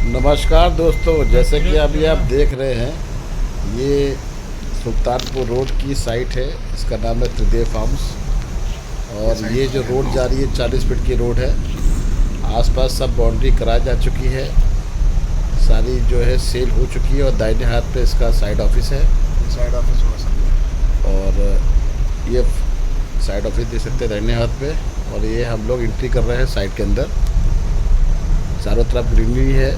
नमस्कार दोस्तों, जैसे कि अभी आप देख रहे हैं, ये सुल्तानपुर रोड की साइट है। इसका नाम है त्रिदेव फार्म्स। और ये जो रोड जा रही है 40 फीट की रोड है। आसपास सब बाउंड्री करा जा चुकी है, सारी जो है सेल हो चुकी है। और दाहिने हाथ पे इसका साइड ऑफिस है। साइड ऑफिस हो सकता है। और ये साइड ऑफिस देख सकते हैं दाहिने हाथ पे। और ये हम लोग एंट्री कर रहे हैं साइट के अंदर। चारों तरफ ग्रीनरी है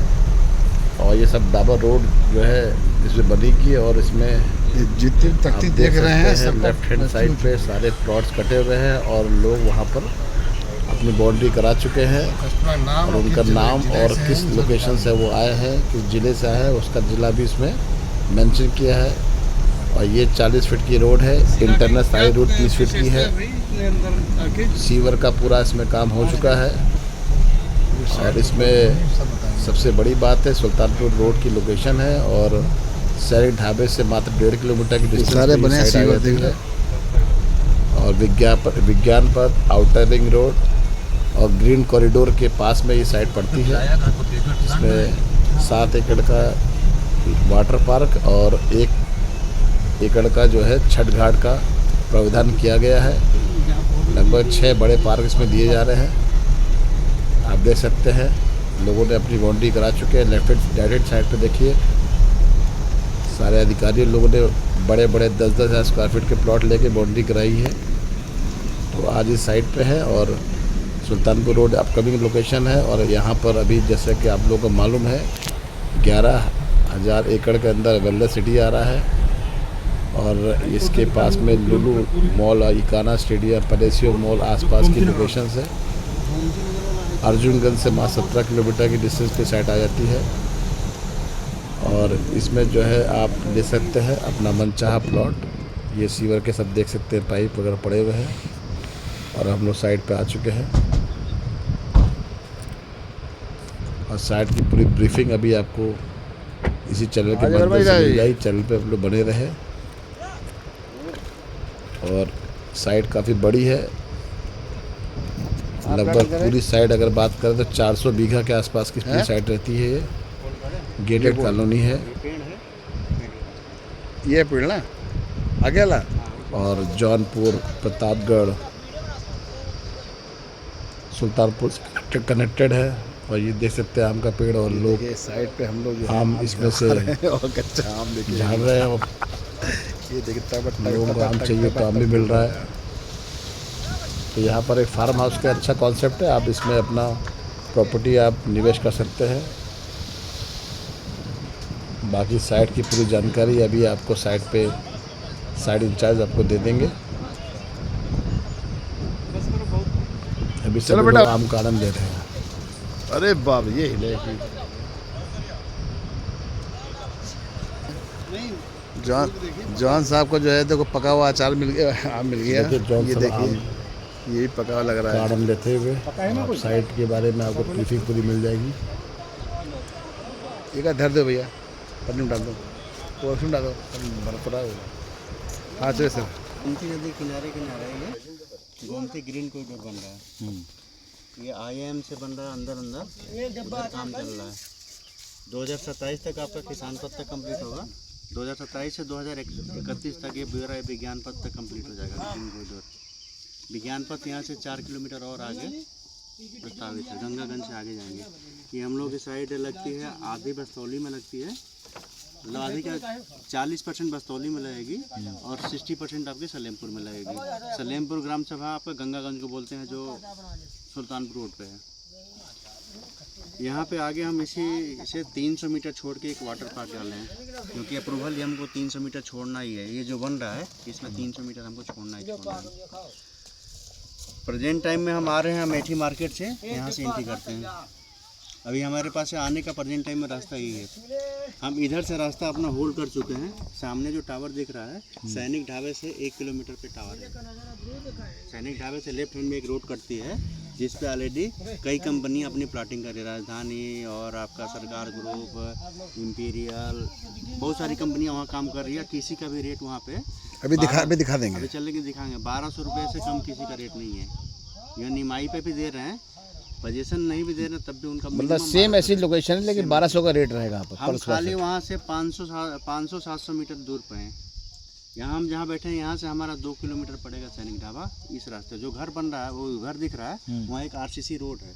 और ये सब डाबर रोड जो है इसमें बनेगी। और इसमें जितनी तख्ती देख रहे हैं सब लेफ्ट हैंड साइड पे सारे प्लॉट्स कटे हुए हैं और लोग वहाँ पर अपनी बाउंड्री करा चुके हैं। और उनका नाम और किस लोकेशन से वो आए हैं, किस ज़िले से आए हैं, उसका ज़िला भी इसमें मेंशन किया है। और ये 40 फीट की रोड है। इंटरनल साइड रोड 30 फीट की है। सीवर का पूरा इसमें काम हो चुका है। और इसमें सबसे बड़ी बात है सुल्तानपुर रोड की लोकेशन है। और सैनिक ढाबे से मात्र 1.5 किलोमीटर की डिस्टेंस सारे बने सीवर दिख है। और विज्ञान पथ, आउटर रिंग रोड और ग्रीन कॉरिडोर के पास में ये साइट पड़ती है। इसमें 7 एकड़ का वाटर पार्क और 1 एकड़ का जो है छठ घाट का प्रावधान किया गया है। लगभग 6 बड़े पार्क इसमें दिए जा रहे हैं। आप देख सकते हैं लोगों ने अपनी बाउंड्री करा चुके हैं। लेफ्ट राइट साइड पे देखिए, सारे अधिकारियों लोगों ने बड़े बड़े 10-10 हज़ार स्क्वायर फीट के प्लॉट लेके बाउंड्री कराई है। तो आज इस साइट पे है। और सुल्तानपुर रोड अपकमिंग लोकेशन है। और यहाँ पर अभी जैसे कि आप लोगों को मालूम है 11,000 एकड़ के अंदर वेलनेस सिटी आ रहा है। और इसके पास में लुलु मॉल और इकाना स्टेडियम, पलेसियो मॉल आसपास की लोकेशन है। अर्जुनगंज से मात्र 17 किलोमीटर की डिस्टेंस पे साइट आ जाती है। और इसमें जो है आप ले सकते हैं अपना मनचाहा प्लॉट। ये सीवर के सब देख सकते हैं, पाइप वगैरह पड़े हुए हैं। और हम लोग साइट पे आ चुके हैं। और साइट की पूरी ब्रीफिंग अभी आपको इसी चैनल के माध्यम से मिल जाएगी। चैनल पे आप लोग बने रहे। और साइट काफ़ी बड़ी है। लगभग पूरी साइड अगर बात करें तो 400 बीघा के आसपास की पूरी साइड रहती है। ये गेटेड कॉलोनी है। ये पेड़ ना अकेला। और जौनपुर, प्रतापगढ़, सुल्तानपुर से कनेक्टेड है। और ये देख सकते हैं आम का पेड़। और लोग साइड पे हम लोग आम इसमें से और कच्चा आम लेके झाड़ रहे हैं। ये देखता लोगों को आम चाहिए तो आम भी मिल रहा है। तो यहाँ पर एक फार्म हाउस का अच्छा कॉन्सेप्ट है। आप इसमें अपना प्रॉपर्टी आप निवेश कर सकते हैं। बाकी साइट की पूरी जानकारी अभी आपको साइट पे साइट इंचार्ज आपको दे देंगे। अभी चलो सब बेटा, लोग आम का आनंद ले रहे हैं। अरे बाप ये हिले जॉन साहब को जो है देखो पका हुआ अचार मिल गया, आम मिल गया। ये देखिए ये भी पका हुआ लग रहा है। आनंद लेते हुए आप साइट के बारे में आपको ब्रीफिंग पूरी मिल जाएगी। एक धर दो भैया, पन्नी में डाल दो, उसमें डालो, बर्फ पड़ा होगा। हाँ चलिए सर। गोमती नदी किनारे किनारे ये गोमती ग्रीन कॉरिडोर बन रहा है। ये IIM से बन रहा है अंदर उधर काम चल रहा है। 2027 तक आपका किसान पथ तक कंप्लीट होगा। 2027 से 2031 तक ये ब्यूरा विज्ञान पथ तक कंप्लीट हो जाएगा। ग्रीन कॉरिडोर विज्ञान पथ यहाँ से 4 किलोमीटर और आगे प्रस्तावित है। गंगागंज से आगे जाएंगे। ये हम लोग की साइड लगती है, आधी बस्तौली में लगती है। मतलब आधी का 40% बस्तौली में लगेगी और 60% आपके सलेमपुर में लगेगी। सलेमपुर ग्राम सभा आपका गंगागंज को बोलते हैं, जो सुल्तानपुर रोड पे है। यहाँ पे आगे हम इसी से 300 मीटर छोड़ के एक वाटर पार्क डाले हैं, क्योंकि अप्रूवल ही हमको 300 मीटर छोड़ना ही है। ये जो बन रहा है इसमें 300 मीटर हमको छोड़ना है। प्रेजेंट टाइम में हम आ रहे हैं अमेठी मार्केट से, यहाँ से एंट्री करते हैं। अभी हमारे पास से आने का प्रेजेंट टाइम में रास्ता ही है। हम इधर से रास्ता अपना होल्ड कर चुके हैं। सामने जो टावर दिख रहा है सैनिक ढाबे से 1 किलोमीटर पे टावर है। सैनिक ढाबे से लेफ्ट हैंड में एक रोड कटती है, जिस पे ऑलरेडी कई कंपनियां अपनी प्लाटिंग कर रही है। राजधानी और आपका सरकार ग्रुप, इम्पीरियल, बहुत सारी कंपनियां वहाँ काम कर रही है। किसी का भी रेट वहाँ पे अभी दिखा देंगे। अभी चल के दिखाएंगे। 1200 रुपये से कम किसी का रेट नहीं है। यह निमाई पे भी दे रहे हैं। पोजीशन नहीं भी दे रहे तब भी उनका मतलब minimum सेम 1200 ऐसी लोकेशन है लेकिन 1200 का रेट रहेगा आप हम पर स्क्वायर खाली फीट। वहाँ से 500-700 मीटर दूर पे हैं। यहाँ हम जहाँ बैठे हैं यहाँ से हमारा 2 किलोमीटर पड़ेगा सैनिक ढाबा। इस रास्ते जो घर बन रहा है वो घर दिख रहा है, वहाँ एक आरसीसी रोड है।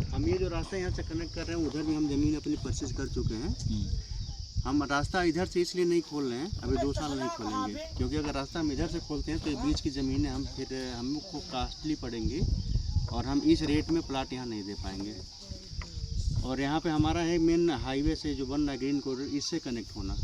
हम ये जो रास्ता यहाँ से कनेक्ट कर रहे हैं उधर भी हम ज़मीन अपनी परचेज कर चुके हैं। हम रास्ता इधर से इसलिए नहीं खोल रहे हैं, अभी 2 साल नहीं खोलेंगे, क्योंकि अगर रास्ता हम इधर से खोलते हैं तो ये बीच की ज़मीनें हम फिर हमको कास्टली पड़ेंगी और हम इस रेट में प्लाट यहाँ नहीं दे पाएंगे। और यहाँ पे हमारा है मेन हाईवे से जो बन रहा है ग्रीन कॉरिडोर, इससे कनेक्ट होना।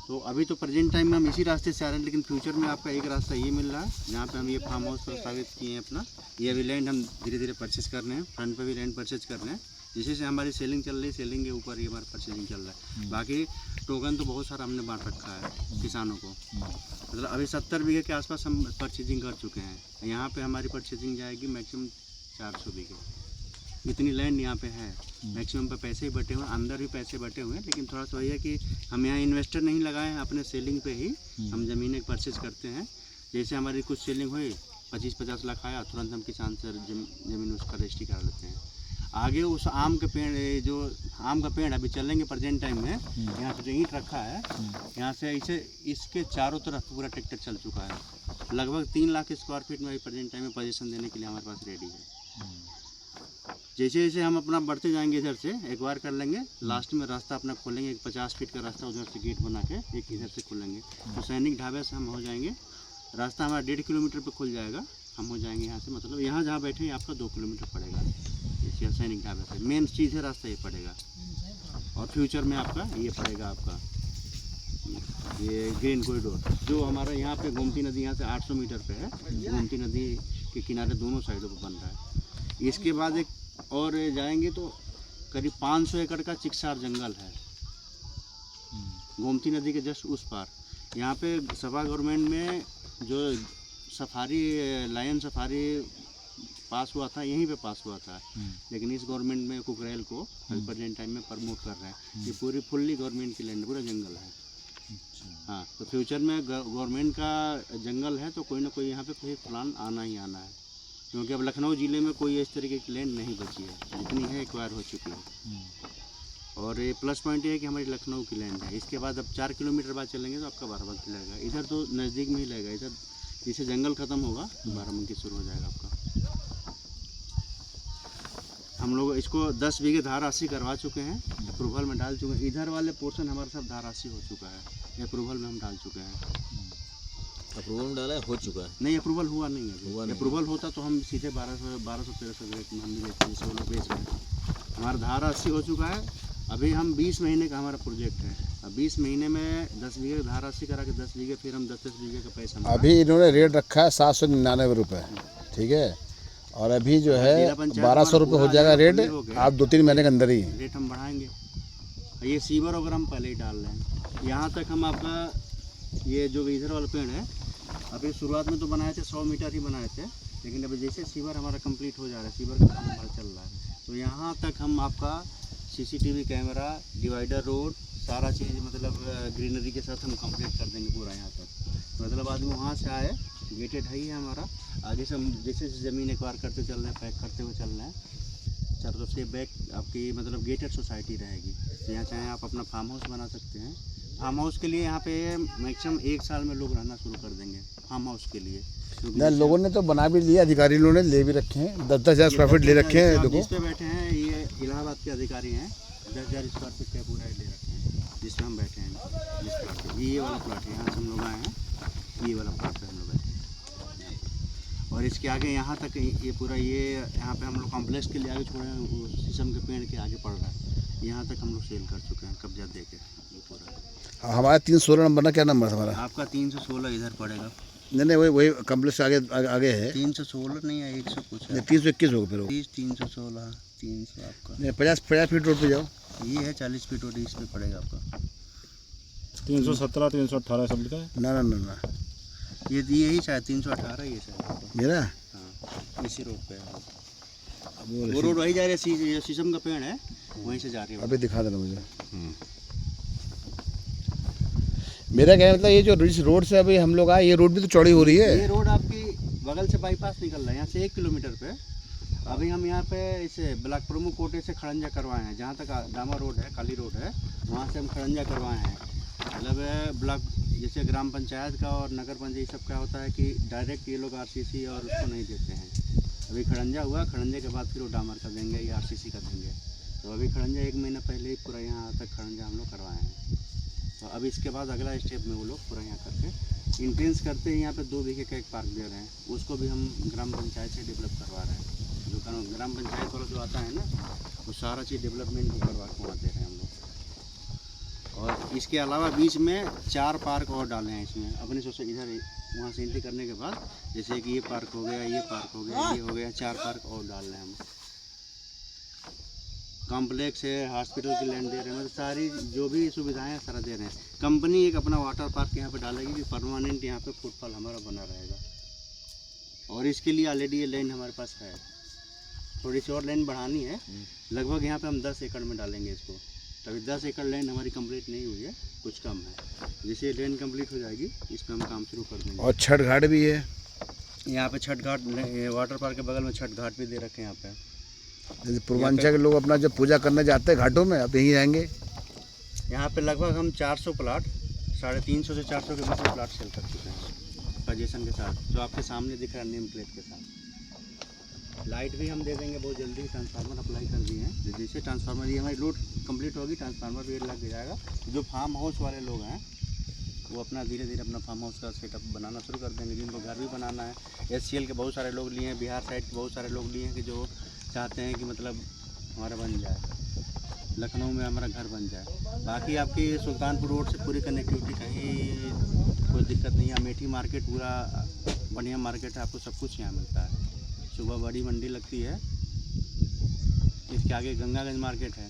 तो अभी तो प्रेजेंट टाइम में हम इसी रास्ते से आ रहे हैं, लेकिन फ्यूचर में आपका एक रास्ता ये मिल रहा है जहाँ पे हम ये फार्म हाउस प्रस्तावित किए हैं अपना। ये अभी लैंड हम धीरे धीरे परचेज कर रहे हैं, फ्रंट पे भी लैंड परचेज कर रहे हैं। जैसे से हमारी सेलिंग चल रही है, सेलिंग के ऊपर ही हमारा परचेजिंग चल रहा है। बाकी टोकन तो बहुत सारा हमने बांट रखा है किसानों को। मतलब अभी 70 बीघे के आसपास हम परचेजिंग कर चुके हैं। यहाँ पे हमारी परचेजिंग जाएगी मैक्सिमम 400 बीघे। इतनी लैंड यहाँ पे है, मैक्सिमम पे पैसे ही बटे हुए हैं, अंदर भी पैसे बटे हुए हैं, लेकिन थोड़ा सा वही है कि हम यहाँ इन्वेस्टर नहीं लगाए हैं, अपने सेलिंग पे ही हम ज़मीनें परचेज करते हैं। जैसे हमारी कुछ सेलिंग हुई 25-50 लाख आया, तुरंत हम किसान से ज़मीन उसका रजिस्ट्री करा लेते हैं। आगे उस आम के पेड़, जो आम का पेड़ अभी चलेंगे प्रेजेंट टाइम में, यहाँ से जो ईंट रखा है यहाँ से इसे इसके चारों तरफ पूरा ट्रैक्टर चल चुका है। लगभग 3 लाख स्क्वायर फीट में अभी प्रेजेंट टाइम में पोजीशन देने के लिए हमारे पास रेडी है। जैसे जैसे हम अपना बढ़ते जाएंगे इधर से एक बार कर लेंगे, लास्ट में रास्ता अपना खोलेंगे, एक 50 फीट का रास्ता उधर से गेट बना के एक इधर से खोलेंगे, तो सैनिक ढाबे से हम हो जाएंगे। रास्ता हमारा 1.5 किलोमीटर पे खुल जाएगा, हम हो जाएंगे यहाँ से। मतलब यहाँ जहाँ बैठे हैं आपका 2 किलोमीटर पड़ेगा जैसे सैनिक ढाबे से। मेन चीज़ है रास्ता ये पड़ेगा, और फ्यूचर में आपका ये पड़ेगा आपका ये ग्रीन कॉरिडोर, जो हमारा यहाँ पे गोमती नदी यहाँ से 800 मीटर पे है। गोमती नदी के किनारे दोनों साइडों पर बन रहा है। इसके बाद एक और जाएंगे तो करीब 500 एकड़ का चिकसार जंगल है गोमती नदी के जस्ट उस पार। यहाँ पे सभा गवर्नमेंट में जो सफारी लायन सफारी पास हुआ था, यहीं पे पास हुआ था, लेकिन इस गवर्नमेंट में कुकरेल को प्रेजेंट टाइम में प्रमोट कर रहे हैं। ये पूरी फुल्ली गवर्नमेंट की लैंड, पूरा जंगल है। हाँ, तो फ्यूचर में गवर्नमेंट का जंगल है तो कोई ना कोई यहाँ पे कोई प्लान आना ही आना है, क्योंकि अब लखनऊ ज़िले में कोई इस तरीके की लैंड नहीं बची है, जितनी है एक्वायर हो चुकी है। और ये प्लस पॉइंट ये है कि हमारी लखनऊ की लैंड है। इसके बाद अब 4 किलोमीटर बाद चलेंगे तो आपका बाराबंकी लगेगा। इधर तो नज़दीक में ही लगेगा, इधर जैसे जंगल ख़त्म होगा बाराबंकी शुरू हो जाएगा आपका। हम लोग इसको 10 बीघे धारासी करवा चुके हैं, अप्रूवल में डाल चुके हैं। इधर वाले पोर्शन हमारा सब धारासी हो चुका है, अप्रूवल में हम डाल चुके हैं। अप्रूवल में डाला है, हो चुका है? नहीं, अप्रूवल हुआ नहीं है। अप्रूवल होता तो हम सीधे 1200-1300 रेट में हम भी बेचते, जैसे वो लोग बेच रहे हैं। हमारा धारा 80 हो चुका है। अभी हम 20 महीने का हमारा प्रोजेक्ट है। अब 20 महीने में 10 बीघे का धारा 80 करा के 10 बीघे फिर हम 10-10 बीघे का पैसा। अभी इन्होंने रेट रखा है 799 रुपये, ठीक है, और अभी जो है 1200 रुपये हो जाएगा रेट। आप 2-3 महीने के अंदर ही रेट हम बढ़ाएंगे। ये सीवर वगैरह हम पहले ही डाल रहे हैं। यहाँ तक हम आपका ये जो इधर वाला पेड़ है, अभी शुरुआत में तो बनाए थे 100 मीटर ही बनाए थे, लेकिन अभी जैसे सीवर हमारा कंप्लीट हो जा रहा है, सीवर का काम हमारा चल रहा है, तो यहाँ तक हम आपका CCTV कैमरा, डिवाइडर रोड, सारा चीज़ मतलब ग्रीनरी के साथ हम कंप्लीट कर देंगे पूरा यहाँ तक। मतलब आदमी वहाँ से आए, गेटेड है ही है हमारा। आगे से हम जैसे ज़मीन एक्वायर करते चल रहे हैं, पैक करते हुए चल रहे हैं, चारों से बैक आपकी मतलब गेटेड सोसाइटी रहेगी। तो यहाँ चाहे आप अपना फार्म हाउस बना सकते हैं। फार्म हाउस के लिए यहाँ पे मैक्सिमम 1 साल में लोग रहना शुरू कर देंगे फार्म हाउस के लिए। ना लोगों ने तो बना भी लिया, अधिकारी लोगों ने ले भी रखे हैं, 10-10 हज़ार स्क्वायर फीट ले रखे हैं। देखो जिस पे बैठे हैं ये इलाहाबाद के अधिकारी हैं, 10,000 स्क्वायर फीट का पूरा ले रखे हैं जिस पे हम बैठे हैं। जिस प्लाट ये वाला प्लाट है, यहाँ से हम लोग आए हैं, ये वाला प्लाट पे हम लोग बैठे हैं। और इसके आगे यहाँ तक ये पूरा ये यहाँ पे हम लोग कॉम्प्लेक्स के लिए आगे छोड़े हैं, वो शीशम के पेड़ के आगे पड़ रहा है। यहाँ तक हम लोग सेल कर चुके हैं, कब्जा दे के ये पूरा। हमारा 316 नंबर ना, क्या नंबर है हमारा? आपका 316 इधर पड़ेगा। नहीं, वही कम्प्लेक्स आगे है। 316 नहीं है, 100 कुछ है। 321 होगा फिर वो। 316 300 आपका। नहीं, 50 फीट रोड पे जाओ। ये है 40 फीट रोड, इस पे पड़ेगा आपका 317 318 सब लिखा है। ना ये यही शायद 318 ये शायद मेरा। हाँ, इसी रोड पे है। वो वो रोड वही जा रही है, शीशम का पेड़ है, वहीं से जा रही है। अभी दिखा देना मुझे। मेरा क्या मतलब, ये जो इस रोड से अभी हम लोग आए, ये रोड भी तो चौड़ी हो रही है। ये रोड आपकी बगल से बाईपास निकल रहा है, यहाँ से 1 किलोमीटर पे अभी हम यहाँ पे इसे ब्लॉक प्रमुख कोटे से खड़ंजा करवाए हैं, जहाँ तक डामा रोड है, काली रोड है, वहाँ से हम खड़ंजा करवाए हैं। मतलब ब्लॉक जैसे ग्राम पंचायत का और नगर पंचायत सब का होता है कि डायरेक्ट ये लोग आरसीसी और उसको नहीं देते हैं। अभी खड़ंजा हुआ, खड़ंजे के बाद फिर वो डामर का देंगे या आरसीसी का देंगे। तो अभी खड़ंजा 1 महीना पहले ही पूरा यहाँ तक खड़ंजा हम लोग करवाए हैं। तो अब इसके बाद अगला स्टेप में वो लोग पूरा यहाँ करके इंटेंस करते हैं। यहाँ पे 2 बीघे का एक पार्क दे रहे हैं, उसको भी हम ग्राम पंचायत से डेवलप करवा रहे हैं। जो ग्राम पंचायत वाला जो आता है ना, वो सारा चीज़ डेवलपमेंट को करवा दे रहे हैं हम लोग। और इसके अलावा बीच में 4 पार्क और डाले हैं इसमें अपनी सोचे। इधर वहाँ से एंट्री करने के बाद जैसे कि ये पार्क हो गया, ये पार्क हो गया, ये हो गया, 4 पार्क और डाल रहे हैं हम। कॉम्प्लेक्स है, हॉस्पिटल की लैंड दे रहे हैं, मतलब सारी जो भी सुविधाएं हैं सारा दे रहे हैं। कंपनी एक अपना वाटर पार्क यहाँ पे डालेगी कि परमानेंट यहाँ पे फुटफॉल हमारा बना रहेगा। और इसके लिए ऑलरेडी ये लैंड हमारे पास है, थोड़ी सी और लैंड बढ़ानी है। लगभग यहाँ पे हम 10 एकड़ में डालेंगे इसको। अभी 10 एकड़ लैंड हमारी कंप्लीट नहीं हुई है, कुछ कम है। जैसे लैंड कंप्लीट हो जाएगी इस पर हम काम शुरू कर देंगे। और छठ घाट भी है यहाँ पे, छठ घाट वाटर पार्क के बगल में छठ घाट भी दे रखे हैं यहाँ पे। जैसे पूर्वांचल के लोग अपना जब पूजा करने जाते हैं घाटों में, अब यहीं रहेंगे। यहाँ पे लगभग हम 400 प्लाट, 350 से 400 के बीच में प्लाट सेल कर चुके हैं पजेशन के साथ, जो आपके सामने दिख रहा है नेम प्लेट के साथ। लाइट भी हम दे देंगे बहुत जल्दी। ट्रांसफार्मर अप्लाई कर दिए हैं, जैसे ट्रांसफार्मर ये हमारी रोड कंप्लीट होगी ट्रांसफार्मर भी लग जाएगा। जो फार्म हाउस वाले लोग हैं वो अपना धीरे धीरे अपना फार्म हाउस का सेटअप बनाना शुरू कर देंगे। जिनको घर भी बनाना है, SCL के बहुत सारे लोग लिए हैं, बिहार साइड के बहुत सारे लोग लिए हैं कि जो चाहते हैं कि मतलब हमारा बन जाए, लखनऊ में हमारा घर बन जाए। बाकी आपकी सुल्तानपुर रोड से पूरी कनेक्टिविटी, कहीं कोई दिक्कत नहीं है। अमेठी मार्केट पूरा बढ़िया मार्केट है, आपको सब कुछ यहाँ मिलता है। सुबह बड़ी मंडी लगती है, इसके आगे गंगागंज मार्केट है।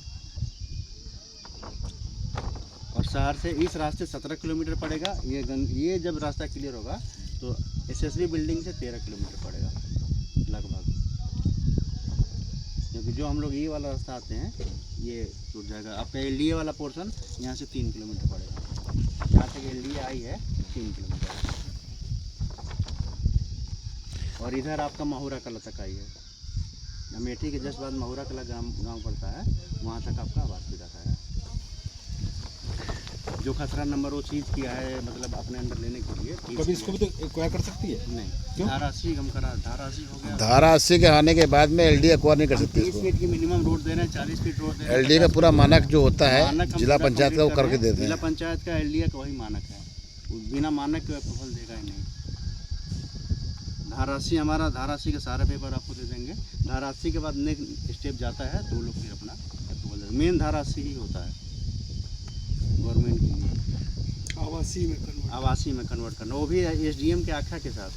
और शहर से इस रास्ते 17 किलोमीटर पड़ेगा। ये जब रास्ता क्लियर होगा तो SSB बिल्डिंग से 13 किलोमीटर पड़ेगा लगभग, क्योंकि जो हम लोग ये वाला रास्ता आते हैं ये टूट जाएगा। आपका LDA वाला पोर्शन यहाँ से 3 किलोमीटर पड़ेगा। जहाँ तक LDA आई है 3 किलोमीटर, और इधर आपका महुरा कला तक आई है। अमेठी के जस्ट बाद महुरा कला गांव पड़ता है, वहाँ तक आपका आवास भी रखा है। जो खसरा नंबर वो चीज़ किया है, मतलब अपने अंदर लेने के लिए। कभी इसको भी तो एक्वायर कर सकती है? नहीं, क्यों? धारा 80 हम करा, धारा 80 हो गया। धारा 80 के आने के बाद में LDA एक्वायर नहीं कर सकती 30 फीट की मिनिमम रोड दे रहे हैं, 40 फीट रोड दे रहे हैं। LDA का पूरा मानक जो होता है मानक हम जिला पूरा पंचायत का वो complete कर करके रहे हैं। देते जिला हैं। पंचायत का LDA का वही मानक है, बिना मानक के अप्रूवल देगा ही नहीं। धारा 80 हमारा, धारा 80 के सारे पेपर आपको दे देंगे। धारा 80 के बाद नेक्स्ट स्टेप जाता है तो वो लोग फिर अपना अप्रूवल देते हैं। मेन धारा 80 ही होता है गवर्नमेंट के लिए, आवासी में कन्वर्ट करना, वो भी SDM के आख्या के साथ।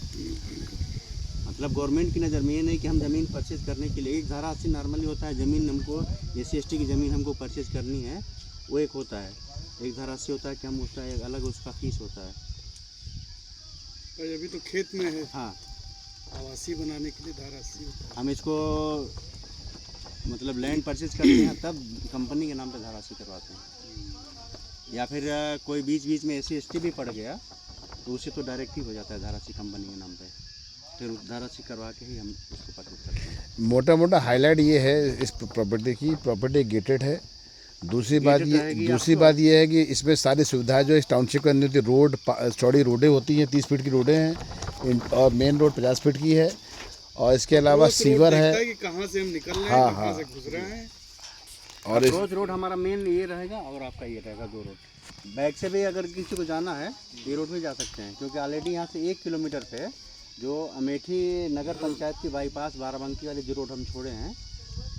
मतलब गवर्नमेंट की नज़र में ये नहीं कि हम ज़मीन परचेज करने के लिए, एक धारा 80 नॉर्मली होता है ज़मीन हमको SC/ST की ज़मीन हमको परचेज करनी है, वो एक होता है। एक धारा 80 होता है कि हम उसका एक अलग उसका फीस होता है। और अभी तो खेत में है, हाँ, आवासीय बनाने के लिए धारा 80 होता है। हम इसको मतलब लैंड परचेज करते हैं तब कंपनी के नाम पे धारा 80 करवाते हैं। या फिर कोई बीच में SC/ST भी पड़ गया तो उसे तो डायरेक्ट ही हो जाता है धारा 80 कंपनी के नाम पे, फिर धारा 80 करवा के ही हम उसको परचेज करते हैं। मोटा मोटा हाईलाइट ये है इस प्रॉपर्टी की, प्रॉपर्टी गेटेड है। दूसरी बात ये है कि इसमें सारी सुविधाएं जो इस टाउनशिप के अंदर होती है, रोड चौड़ी रोडें होती हैं, 30 फीट की रोडें हैं, और मेन रोड 50 फीट की है। और इसके अलावा सीवर है कि कहाँ से हम निकल रहे हैं, हाँ, कहाँ हाँ। से घुस रहे हैं। और अप्रोच रोड हमारा मेन ये रहेगा, और आपका ये रहेगा 2 रोड। बैक से भी अगर किसी को जाना है ये रोड भी जा सकते हैं, क्योंकि ऑलरेडी यहाँ से 1 किलोमीटर पे जो अमेठी नगर पंचायत की बाईपास बाराबंकी वाली जो रोड हम छोड़े हैं,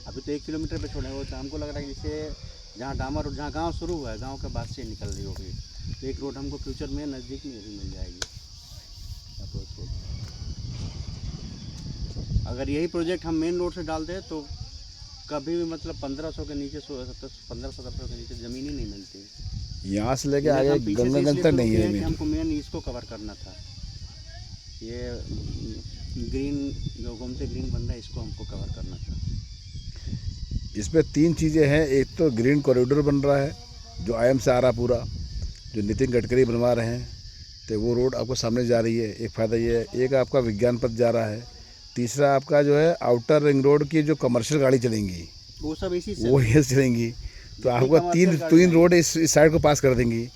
अभी तो 1 किलोमीटर पे छोड़े हैं। वो तो हमको लग रहा है जैसे जहाँ डामर रोड, जहाँ गांव शुरू हुआ है, गांव के बाद से निकल रही होगी, तो एक रोड हमको फ्यूचर में नज़दीक में भी मिल जाएगी अप्रोच रोड। अगर यही प्रोजेक्ट हम मेन रोड से डाल दें तो कभी भी मतलब 1500 के नीचे 1500-1700 के नीचे ज़मीन ही नहीं मिलती। यहाँ से लेके आगे गंगागंज तक नहीं है। हमको मेन इसको कवर करना था, ये ग्रीन जो गोमती ग्रीन बन रहा है इसको हमको कवर करना था। इसमें 3 चीज़ें हैं। एक तो ग्रीन कॉरिडोर बन रहा है जो IM से आ रहा पूरा, जो नितिन गडकरी बनवा रहे हैं, तो वो रोड आपको सामने जा रही है, एक फ़ायदा ये है। एक आपका विज्ञान पथ जा रहा है, तीसरा आपका जो है आउटर रिंग रोड की जो कमर्शियल गाड़ी चलेंगी वो सब इसी से वो ये चलेंगी, तो आपको तीन रोड इस साइड को पास कर देंगी।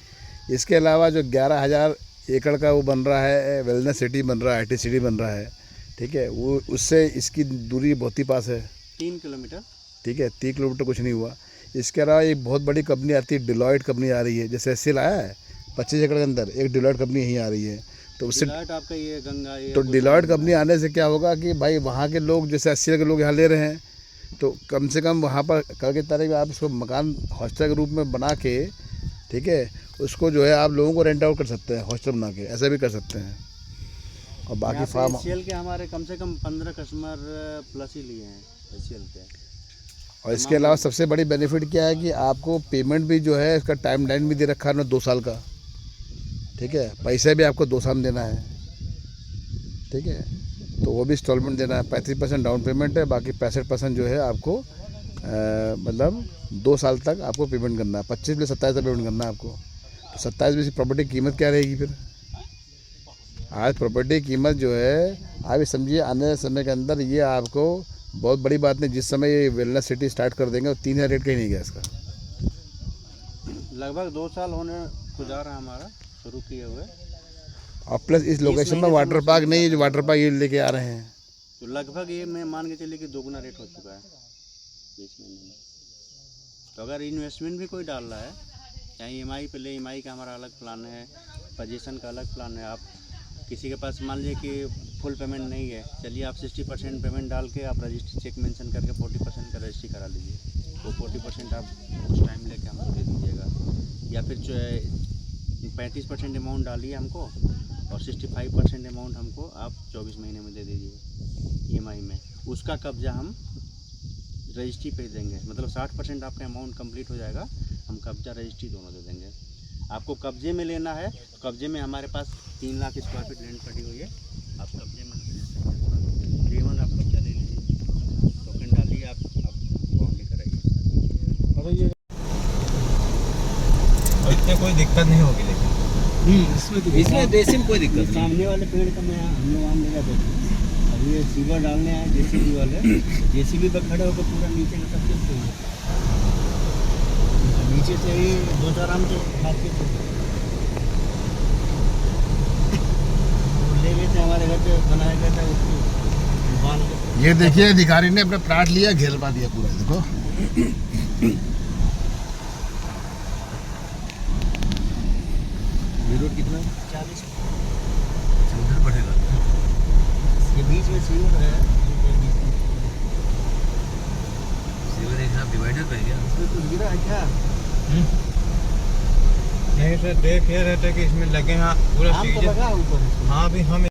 इसके अलावा जो 11,000 एकड़ का वो बन रहा है, वेलनेस सिटी बन रहा है, IT सिटी बन रहा है, ठीक है, वो उससे इसकी दूरी बहुत ही पास है, 3 किलोमीटर। ठीक है, 3 किलोमीटर कुछ नहीं हुआ। इसके अलावा एक बहुत बड़ी कंपनी आती है, डिलॉयट कंपनी आ रही है, जैसे SCL आया है 25 एकड़ के अंदर, एक डिलॉयट कंपनी यहीं आ रही है, तो उससे डिलॉयट आपका ये गंगा ये तो डिलॉयट कंपनी आने से क्या होगा कि भाई वहाँ के लोग जैसे 80 के लोग यहाँ ले रहे हैं, तो कम से कम वहाँ पर कल की तारीख में आप इसको मकान हॉस्टल के रूप में बना के, ठीक है, उसको जो है आप लोगों को रेंट आउट कर सकते हैं, हॉस्टल बना के ऐसा भी कर सकते हैं। और बाकी फार्म SCL के हमारे कम से कम 15 कस्टमर प्लस ही लिए हैं SCL के। और इसके अलावा सबसे बड़ी बेनिफिट क्या है कि आपको पेमेंट भी जो है इसका टाइम लाइन भी दे रखा है ना 2 साल का, ठीक है, पैसे भी आपको 2 साल में देना है, ठीक है, तो वो भी इंस्टॉलमेंट देना है। 35% डाउन पेमेंट है, बाकी 65% जो है आपको मतलब 2 साल तक आपको पेमेंट करना है। 25 में 27 तक पेमेंट करना है आपको। तो 27 में प्रॉपर्टी की कीमत क्या रहेगी फिर? आज प्रॉपर्टी की कीमत जो है आप ये समझिए आने वाले समय के अंदर ये आपको बहुत बड़ी बात नहीं, जिस समय ये वेलनेस सिटी स्टार्ट कर देंगे तो 3,000 रेट कहीं नहीं गया इसका। लगभग 2 साल होने को जा रहा है हमारा शुरू किए हुए, और प्लस इस लोकेशन में वाटर पार्क नहीं है, जो वाटर पार्क ये लेके आ रहे हैं, तो लगभग ये मैं मान के चलिए कि 2 गुना रेट हो चुका है 20 महीने में। तो अगर इन्वेस्टमेंट भी कोई डाल रहा है, चाहे EMI पे ले, EMI का हमारा अलग प्लान है, पोजीशन का अलग प्लान है। आप किसी के पास मान लीजिए कि फुल पेमेंट नहीं है, चलिए आप 60% पेमेंट डाल के आप रजिस्ट्री चेक मेंशन करके 40% का रजिस्ट्री करा लीजिए, तो 40% आप उस टाइम लेके हमको दे दीजिएगा। या फिर 35% अमाउंट डालिए हमको और 65% अमाउंट हमको आप 24 महीने में दे दीजिए EMI में। उसका कब्जा हम रजिस्ट्री पे देंगे, मतलब 60% आपका अमाउंट कंप्लीट हो जाएगा, हम कब्जा रजिस्ट्री दोनों दे देंगे। आपको कब्जे में लेना है तो कब्जे में हमारे पास 3 लाख स्क्वायर फीट लैंड पड़ी हुई है, आप कब्जे में ले सकते हैं। Day1 आप कब्जा ले लीजिए, टोकन डालिए, आप बाउंड्री कराइए। इसमें कोई दिक्कत नहीं होगी, लेकिन इसमें बेसिन कोई दिक्कत नहीं। सामने वाले पेड़ का मैं हम लोग आम लगा देते हैं। अब ये सीवर डालने आए JCB वाले, JCB पर खड़े होकर पूरा नीचे का सब कुछ तोड़ देते हैं। नीचे से ही 2-4 आम के खाते थे, ले गए थे हमारे घर पे, बनाया गया था उसको बांध के। ये देखिए अधिकारी ने अपना प्लाट लिया, घेरवा दिया पूरा, देखो रोड कितना 40 उधर बढ़ेगा। ये बीच में सीवर है, सीवर एक साथ डिवाइडर कर गया। उसमें कुछ गिरा है क्या? नहीं सर, देख ये रहता है कि इसमें लगे हैं पूरा आम तो सीजन। लगा ऊपर। हाँ, अभी हम